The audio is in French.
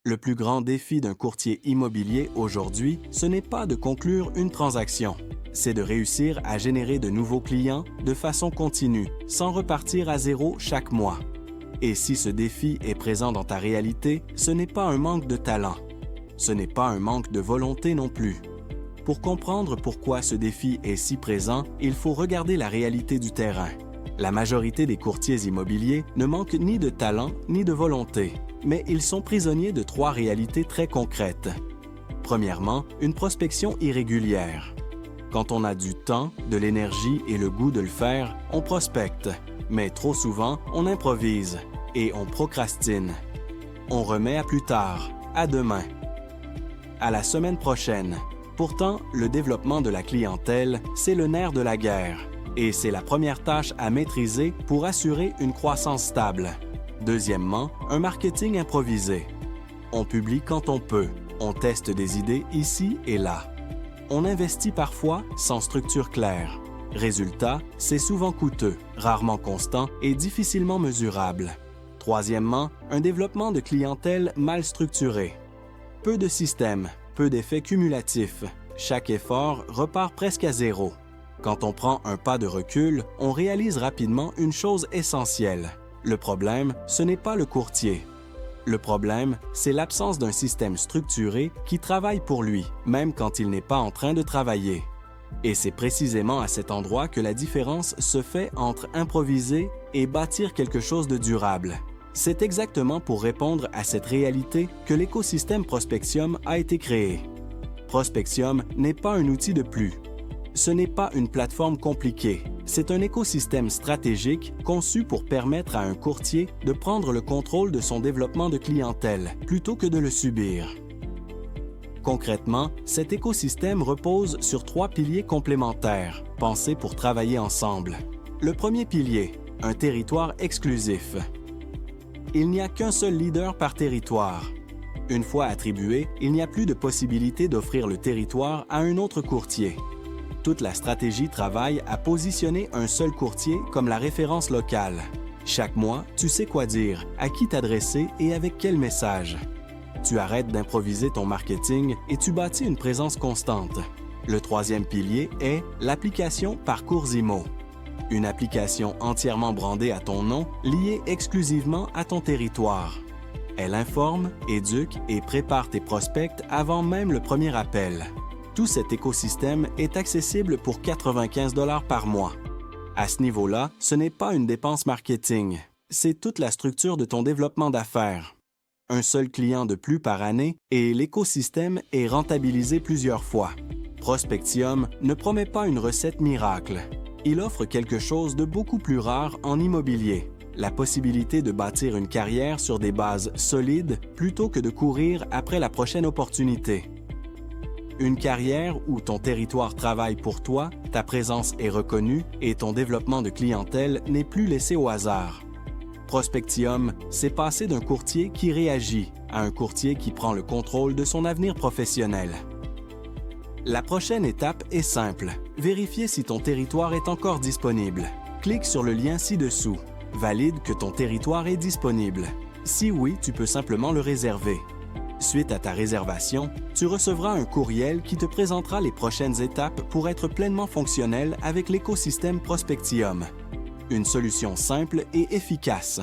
Le plus grand défi d'un courtier immobilier aujourd'hui, ce n'est pas de conclure une transaction. C'est de réussir à générer de nouveaux clients de façon continue, sans repartir à zéro chaque mois. Et si ce défi est présent dans ta réalité, ce n'est pas un manque de talent. Ce n'est pas un manque de volonté non plus. Pour comprendre pourquoi ce défi est si présent, il faut regarder la réalité du terrain. La majorité des courtiers immobiliers ne manquent ni de talent ni de volonté, mais ils sont prisonniers de trois réalités très concrètes. Premièrement, une prospection irrégulière. Quand on a du temps, de l'énergie et le goût de le faire, on prospecte. Mais trop souvent, on improvise et on procrastine. On remet à plus tard, à demain, à la semaine prochaine. Pourtant, le développement de la clientèle, c'est le nerf de la guerre. Et c'est la première tâche à maîtriser pour assurer une croissance stable. Deuxièmement, un marketing improvisé. On publie quand on peut. On teste des idées ici et là. On investit parfois sans structure claire. Résultat, c'est souvent coûteux, rarement constant et difficilement mesurable. Troisièmement, un développement de clientèle mal structuré. Peu de systèmes, peu d'effets cumulatifs. Chaque effort repart presque à zéro. Quand on prend un pas de recul, on réalise rapidement une chose essentielle. Le problème, ce n'est pas le courtier. Le problème, c'est l'absence d'un système structuré qui travaille pour lui, même quand il n'est pas en train de travailler. Et c'est précisément à cet endroit que la différence se fait entre improviser et bâtir quelque chose de durable. C'est exactement pour répondre à cette réalité que l'écosystème Prospectium a été créé. Prospectium n'est pas un outil de plus. Ce n'est pas une plateforme compliquée. C'est un écosystème stratégique conçu pour permettre à un courtier de prendre le contrôle de son développement de clientèle plutôt que de le subir. Concrètement, cet écosystème repose sur trois piliers complémentaires, pensés pour travailler ensemble. Le premier pilier, un territoire exclusif. Il n'y a qu'un seul leader par territoire. Une fois attribué, il n'y a plus de possibilité d'offrir le territoire à un autre courtier. Toute la stratégie travaille à positionner un seul courtier comme la référence locale. Chaque mois, tu sais quoi dire, à qui t'adresser et avec quel message. Tu arrêtes d'improviser ton marketing et tu bâtis une présence constante. Le troisième pilier est l'application Parcours Immo. Une application entièrement brandée à ton nom, liée exclusivement à ton territoire. Elle informe, éduque et prépare tes prospects avant même le premier appel. Tout cet écosystème est accessible pour 95 $ par mois. À ce niveau-là, ce n'est pas une dépense marketing, c'est toute la structure de ton développement d'affaires. Un seul client de plus par année et l'écosystème est rentabilisé plusieurs fois. Prospectium ne promet pas une recette miracle. Il offre quelque chose de beaucoup plus rare en immobilier, la possibilité de bâtir une carrière sur des bases solides plutôt que de courir après la prochaine opportunité. Une carrière où ton territoire travaille pour toi, ta présence est reconnue et ton développement de clientèle n'est plus laissé au hasard. Prospectium, c'est passer d'un courtier qui réagit à un courtier qui prend le contrôle de son avenir professionnel. La prochaine étape est simple. Vérifier si ton territoire est encore disponible. Clique sur le lien ci-dessous. Valide que ton territoire est disponible. Si oui, tu peux simplement le réserver. Suite à ta réservation, tu recevras un courriel qui te présentera les prochaines étapes pour être pleinement fonctionnel avec l'écosystème Prospectium. Une solution simple et efficace.